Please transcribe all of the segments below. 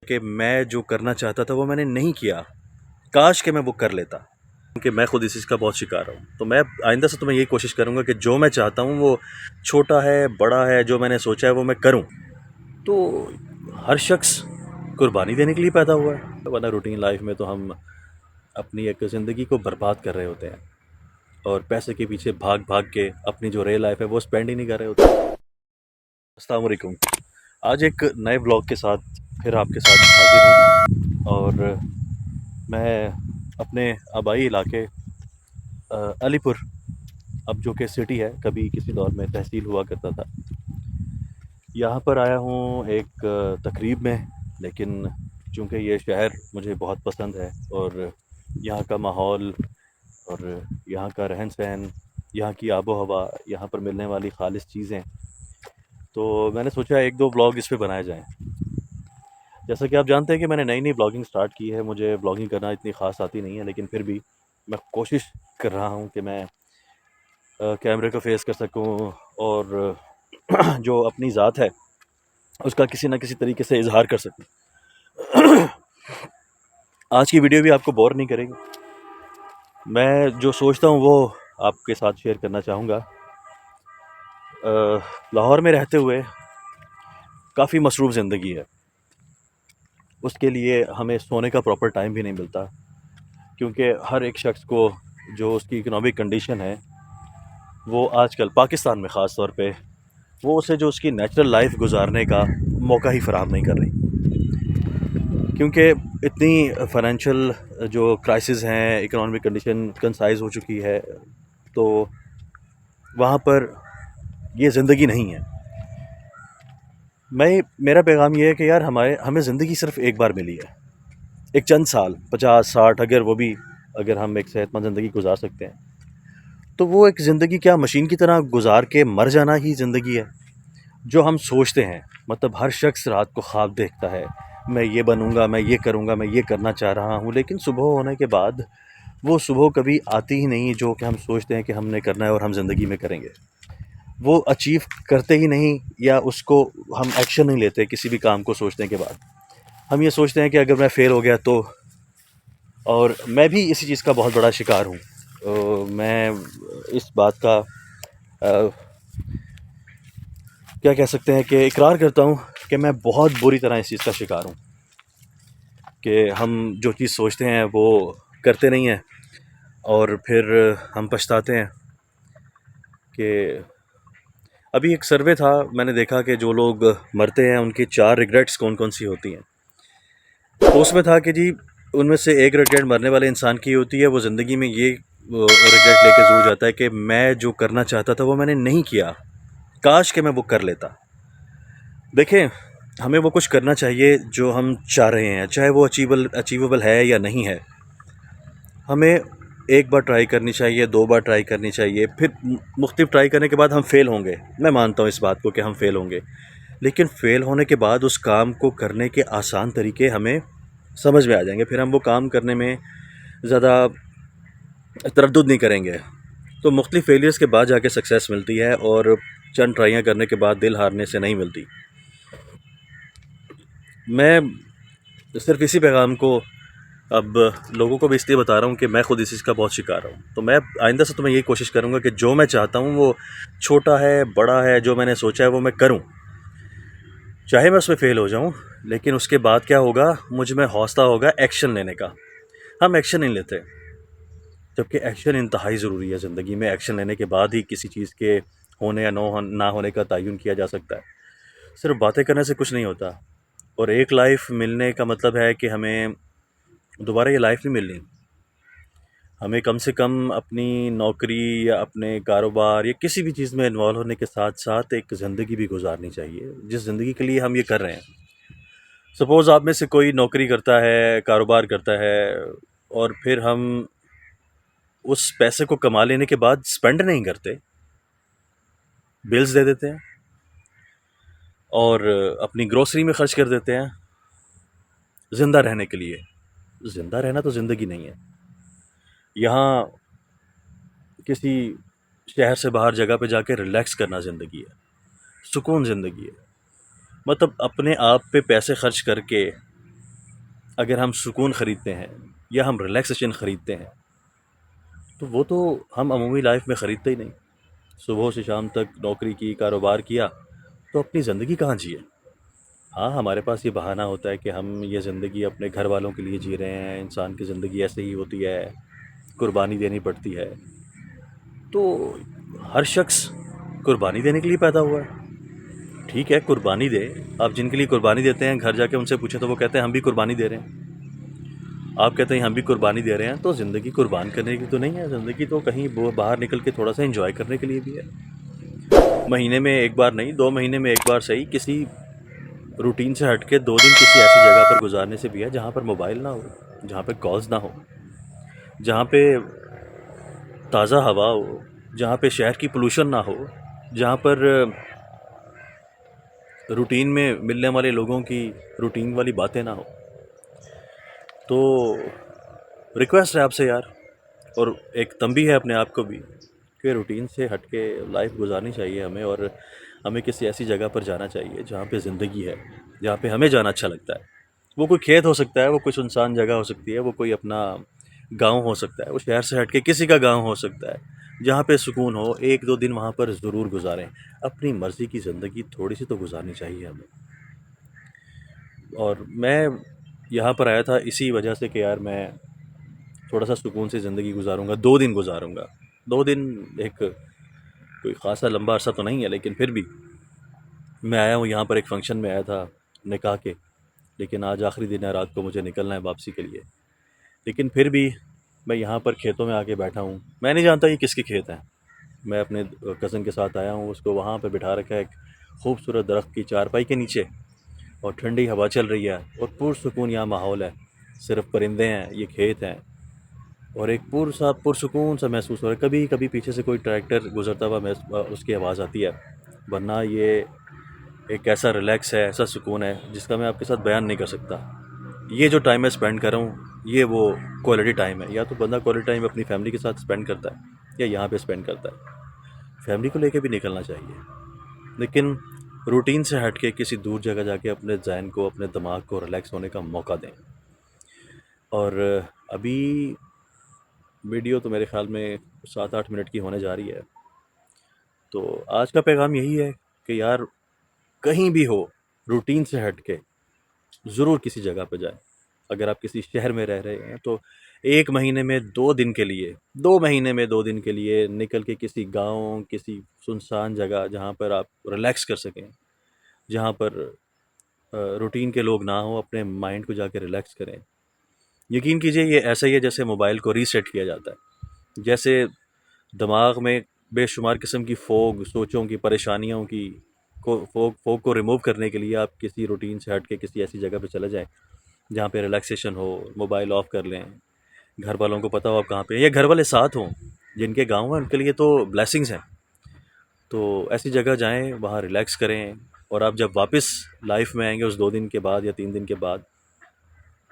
कि मैं जो करना चाहता था वो मैंने नहीं किया। काश कि मैं वो कर लेता, क्योंकि मैं खुद इस चीज़ का बहुत शिकार हूँ। तो मैं आइंदा से तो मैं यही कोशिश करूँगा कि जो मैं चाहता हूँ वो छोटा है, बड़ा है, जो मैंने सोचा है वो मैं करूँ। तो हर शख्स कुर्बानी देने के लिए पैदा हुआ है, वरना रूटीन लाइफ में तो हम अपनी एक ज़िंदगी को बर्बाद कर रहे होते हैं और पैसे के पीछे भाग भाग के अपनी जो रियल लाइफ है वो स्पेंड ही नहीं कर रहे होते। अस्सलाम वालेकुम। आज एक नए ब्लॉग के साथ फिर आपके साथ हाजिर हूँ और मैं अपने आबाई इलाके अलीपुर, अब जो कि सिटी है, कभी किसी दौर में तहसील हुआ करता था, यहाँ पर आया हूँ एक तकरीब में। लेकिन चूँकि ये शहर मुझे बहुत पसंद है और यहाँ का माहौल और यहाँ का रहन सहन, यहाँ की आबो हवा, यहाँ पर मिलने वाली ख़ालिस चीज़ें, तो मैंने सोचा एक दो ब्लॉग इस पे बनाए जाएँ। जैसा कि आप जानते हैं कि मैंने नई नई ब्लॉगिंग स्टार्ट की है। मुझे ब्लॉगिंग करना इतनी ख़ास आती नहीं है, लेकिन फिर भी मैं कोशिश कर रहा हूँ कि मैं कैमरे को फेस कर सकूँ और जो अपनी ज़ात है उसका किसी न किसी तरीके से इजहार कर सकूँ। आज की वीडियो भी आपको बोर नहीं करेगी। मैं जो सोचता हूँ वो आपके साथ शेयर करना चाहूँगा। लाहौर में रहते हुए काफ़ी मसरूफ़ ज़िंदगी है, उसके लिए हमें सोने का प्रॉपर टाइम भी नहीं मिलता, क्योंकि हर एक शख्स को जो उसकी इकोनॉमिक कंडीशन है वो आजकल पाकिस्तान में ख़ास तौर पे वो उसे जो उसकी नेचुरल लाइफ गुजारने का मौका ही फ़राहम नहीं कर रही, क्योंकि इतनी फाइनेंशियल जो क्राइसिस हैं, इकोनॉमिक कंडीशन कंसाइज हो चुकी है, तो वहाँ पर ये ज़िंदगी नहीं है। मेरा पैगाम ये है कि यार हमें ज़िंदगी सिर्फ़ एक बार मिली है, एक चंद साल, 50-60, अगर वो भी अगर हम एक सेहतमंद ज़िंदगी गुजार सकते हैं तो वो एक ज़िंदगी क्या मशीन की तरह गुजार के मर जाना ही ज़िंदगी है? जो हम सोचते हैं, मतलब हर शख्स रात को ख्वाब देखता है, मैं ये बनूंगा, मैं ये करूंगा, मैं ये करना चाह रहा हूँ, लेकिन सुबह होने के बाद वो सुबह कभी आती ही नहीं जो कि हम सोचते हैं कि हमने करना है और हम ज़िंदगी में करेंगे। वो अचीव करते ही नहीं, या उसको हम एक्शन नहीं लेते किसी भी काम को सोचने के बाद। हम ये सोचते हैं कि अगर मैं फ़ेल हो गया तो, और मैं भी इसी चीज़ का बहुत बड़ा शिकार हूँ। मैं इस बात का क्या कह सकते हैं कि इकरार करता हूँ कि मैं बहुत बुरी तरह इस चीज़ का शिकार हूँ कि हम जो चीज़ सोचते हैं वो करते नहीं हैं और फिर हम पछताते हैं। कि अभी एक सर्वे था, मैंने देखा कि जो लोग मरते हैं उनकी 4 रिग्रेट्स कौन कौन सी होती हैं। तो उसमें था कि जी, उनमें से एक रिग्रेट मरने वाले इंसान की होती है, वो ज़िंदगी में ये रिग्रेट लेके ज़रूर जाता है कि मैं जो करना चाहता था वो मैंने नहीं किया, काश कि मैं वो कर लेता। देखें, हमें वो कुछ करना चाहिए जो हम चाह रहे हैं, चाहे वो अचीवेबल है या नहीं है। हमें एक बार ट्राई करनी चाहिए, 2 बार ट्राई करनी चाहिए, फिर मुख्तलिफ ट्राई करने के बाद हम फ़ेल होंगे। मैं मानता हूँ इस बात को कि हम फ़ेल होंगे, लेकिन फ़ेल होने के बाद उस काम को करने के आसान तरीके हमें समझ में आ जाएंगे। फिर हम वो काम करने में ज़्यादा तरद्दुद नहीं करेंगे। तो मुख्तलिफ फेलियर्स के बाद जाके सक्सेस मिलती है, और चंद ट्राइयाँ करने के बाद दिल हारने से नहीं मिलती। मैं सिर्फ इसी पैगाम को अब लोगों को भी इसलिए बता रहा हूँ कि मैं खुद इस चीज़ का बहुत शिकार हूँ। तो मैं आइंदा से तो मैं यही कोशिश करूँगा कि जो मैं चाहता हूँ वो छोटा है, बड़ा है, जो मैंने सोचा है वो मैं करूँ, चाहे मैं उसमें फ़ेल हो जाऊँ, लेकिन उसके बाद क्या होगा, मुझ में हौसला होगा एक्शन लेने का। हम एक्शन नहीं लेते, जबकि एक्शन इंतहाई ज़रूरी है ज़िंदगी में। एक्शन लेने के बाद ही किसी चीज़ के होने या ना होने का तयन किया जा सकता है। सिर्फ बातें करने से कुछ नहीं होता, और एक लाइफ मिलने का मतलब है कि हमें दोबारा ये लाइफ नहीं मिलनी। हमें कम से कम अपनी नौकरी या अपने कारोबार या किसी भी चीज़ में इन्वॉल्व होने के साथ साथ एक ज़िंदगी भी गुजारनी चाहिए, जिस ज़िंदगी के लिए हम ये कर रहे हैं। सपोज़ आप में से कोई नौकरी करता है, कारोबार करता है, और फिर हम उस पैसे को कमा लेने के बाद स्पेंड नहीं करते, बिल्स दे देते हैं और अपनी ग्रोसरी में खर्च कर देते हैं ज़िंदा रहने के लिए। ज़िंदा रहना तो ज़िंदगी नहीं है। यहाँ किसी शहर से बाहर जगह पे जाके रिलैक्स करना ज़िंदगी है, सुकून ज़िंदगी है। मतलब अपने आप पे पैसे खर्च करके अगर हम सुकून ख़रीदते हैं या हम रिलैक्सेशन ख़रीदते हैं, तो वो तो हम अमूमी लाइफ में ख़रीदते ही नहीं। सुबह से शाम तक नौकरी की, कारोबार किया, तो अपनी ज़िंदगी कहाँ जिए। हाँ, हमारे पास ये बहाना होता है कि हम ये ज़िंदगी अपने घर वालों के लिए जी रहे हैं, इंसान की ज़िंदगी ऐसे ही होती है, कुर्बानी देनी पड़ती है। तो हर शख्स कुर्बानी देने के लिए पैदा हुआ है। ठीक है, कुर्बानी दे। आप जिनके लिए कुर्बानी देते हैं, घर जाके उनसे पूछें तो वो कहते हैं हम भी कुर्बानी दे रहे हैं। आप कहते हैं हम भी कुर्बानी दे रहे हैं, तो ज़िंदगी कुर्बान करने की तो नहीं है। ज़िंदगी तो कहीं बाहर निकल के थोड़ा सा एंजॉय करने के लिए भी है। महीने में एक बार नहीं, 2 महीने में एक बार सही, किसी रूटीन से हट के 2 दिन किसी ऐसी जगह पर गुजारने से भी है जहाँ पर मोबाइल ना हो, जहाँ पे कॉल्स ना हो, जहाँ पे ताज़ा हवा हो, जहाँ पे शहर की पोल्यूशन ना हो, जहाँ पर रूटीन में मिलने वाले लोगों की रूटीन वाली बातें ना हो। तो रिक्वेस्ट है आपसे यार, और एक तंबी है अपने आप को भी, कि रूटीन से हट के लाइफ गुजारनी चाहिए हमें, और हमें किसी ऐसी जगह पर जाना चाहिए जहाँ पे ज़िंदगी है, जहाँ पे हमें जाना अच्छा लगता है। वो कोई खेत हो सकता है, वो कोई सुनसान जगह हो सकती है, वो कोई अपना गांव हो सकता है, वो शहर से हट के किसी का गांव हो सकता है, जहाँ पे सुकून हो। 1-2 दिन वहाँ पर ज़रूर गुजारें। अपनी मर्ज़ी की ज़िंदगी थोड़ी सी तो गुजारनी चाहिए हमें। और मैं यहाँ पर आया था इसी वजह से कि यार मैं थोड़ा सा सुकून से ज़िंदगी गुजारूंगा, 2 दिन गुजारूंगा। 2 दिन एक कोई ख़ासा लंबा अरसा तो नहीं है, लेकिन फिर भी मैं आया हूँ यहाँ पर। एक फ़ंक्शन में आया था निकाह के, लेकिन आज आखिरी दिन है, रात को मुझे निकलना है वापसी के लिए। लेकिन फिर भी मैं यहाँ पर खेतों में आके बैठा हूँ। मैं नहीं जानता ये किसके खेत हैं। मैं अपने कज़न के साथ आया हूँ, उसको वहाँ पे बिठा रखा है एक खूबसूरत दरख्त की चारपाई के नीचे, और ठंडी हवा चल रही है, और पुरसुकून यहाँ माहौल है। सिर्फ परिंदे हैं, ये खेत हैं, और एक पुरसुकून सा महसूस हो रहा है। कभी कभी पीछे से कोई ट्रैक्टर गुजरता हुआ उसकी आवाज़ आती है, वरना ये एक ऐसा रिलैक्स है, ऐसा सुकून है जिसका मैं आपके साथ बयान नहीं कर सकता। ये जो टाइम मैं स्पेंड कर रहा हूँ, ये वो क्वालिटी टाइम है। या तो बंदा क्वालिटी टाइम अपनी फैमिली के साथ स्पेंड करता है, या यहाँ पे स्पेंड करता है। फैमिली को लेके भी निकलना चाहिए, लेकिन रूटीन से हट के किसी दूर जगह जाके अपने जहन को, अपने दिमाग को रिलैक्स होने का मौका दें। और अभी वीडियो तो मेरे ख़्याल में 7-8 मिनट की होने जा रही है। तो आज का पैगाम यही है कि यार कहीं भी हो, रूटीन से हट के ज़रूर किसी जगह पे जाएं। अगर आप किसी शहर में रह रहे हैं तो 1 महीने में 2 दिन के लिए, 2 महीने में 2 दिन के लिए निकल के किसी गाँव, किसी सुनसान जगह जहाँ पर आप रिलैक्स कर सकें, जहाँ पर रूटीन के लोग ना हों, अपने माइंड को जाके रिलैक्स करें। यकीन कीजिए ये ऐसा ही है जैसे मोबाइल को रीसेट किया जाता है। जैसे दिमाग में बेशुमार किस्म की फ़ोग, सोचों की, परेशानियों की फ़ोग को रिमूव करने के लिए आप किसी रूटीन से हट के किसी ऐसी जगह पे चले जाएँ जहाँ पे रिलैक्सेशन हो। मोबाइल ऑफ़ कर लें, घर वालों को पता हो आप कहाँ पे हैं, या घर वाले साथ हों, जिनके गाँव हैं उनके लिए तो ब्लेसिंग्स हैं। तो ऐसी जगह जाएँ, वहाँ रिलैक्स करें, और आप जब वापस लाइफ में आएंगे उस 2 दिन के बाद या 3 दिन के बाद,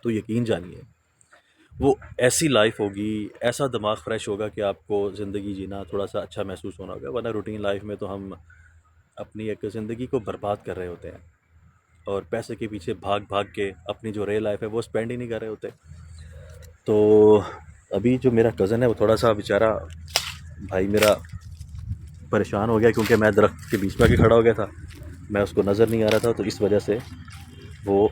तो यकीन जानिए वो ऐसी लाइफ होगी, ऐसा दिमाग फ्रेश होगा कि आपको ज़िंदगी जीना थोड़ा सा अच्छा महसूस होना होगा। वरना रूटीन लाइफ में तो हम अपनी एक ज़िंदगी को बर्बाद कर रहे होते हैं, और पैसे के पीछे भाग भाग के अपनी जो रियल लाइफ है वो स्पेंड ही नहीं कर रहे होते। तो अभी जो मेरा कज़न है वो थोड़ा सा बेचारा भाई मेरा परेशान हो गया, क्योंकि मैं दरख्त के बीच में आके खड़ा हो गया था, मैं उसको नज़र नहीं आ रहा था, तो इस वजह से वो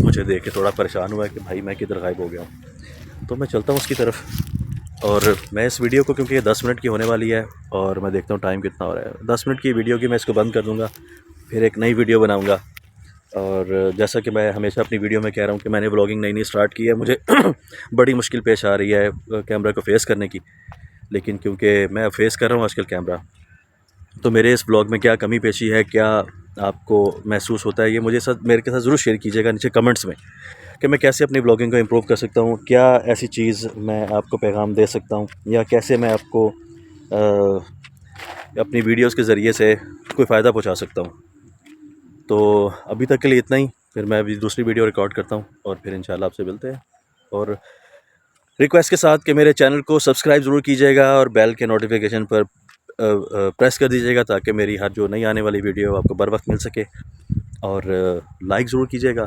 मुझे देख के थोड़ा परेशान हुआ कि भाई मैं किधर गायब हो गया हूँ। तो मैं चलता हूँ उसकी तरफ, और मैं इस वीडियो को, क्योंकि ये 10 मिनट की होने वाली है, और मैं देखता हूँ टाइम कितना हो रहा है। 10 मिनट की वीडियो की मैं इसको बंद कर दूँगा, फिर एक नई वीडियो बनाऊँगा। और जैसा कि मैं हमेशा अपनी वीडियो में कह रहा हूँ कि मैंने व्लॉगिंग नई स्टार्ट की है, मुझे बड़ी मुश्किल पेश आ रही है कैमरा को फेस करने की, लेकिन क्योंकि मैं फेस कर रहा हूँ आजकल कैमरा, तो मेरे इस ब्लॉग में क्या कमी पेशी है, क्या आपको महसूस होता है, ये मेरे के साथ ज़रूर शेयर कीजिएगा नीचे कमेंट्स में, कि मैं कैसे अपनी ब्लॉगिंग को इम्प्रूव कर सकता हूँ, क्या ऐसी चीज़ मैं आपको पैगाम दे सकता हूँ, या कैसे मैं आपको अपनी वीडियोस के ज़रिए से कोई फ़ायदा पहुँचा सकता हूँ। तो अभी तक के लिए इतना ही, फिर मैं अभी दूसरी वीडियो रिकॉर्ड करता हूँ, और फिर इंशाल्लाह आपसे मिलते हैं। और रिक्वेस्ट के साथ कि मेरे चैनल को सब्सक्राइब ज़रूर कीजिएगा, और बेल के नोटिफिकेशन पर प्रेस कर दीजिएगा, ताकि मेरी हर जो नई आने वाली वीडियो आपको बर वक्त मिल सके। और लाइक ज़रूर कीजिएगा,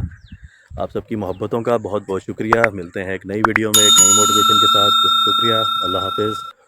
आप सबकी मोहब्बतों का बहुत बहुत शुक्रिया। मिलते हैं एक नई वीडियो में एक नई मोटिवेशन के साथ। शुक्रिया। अल्लाह हाफ़िज़।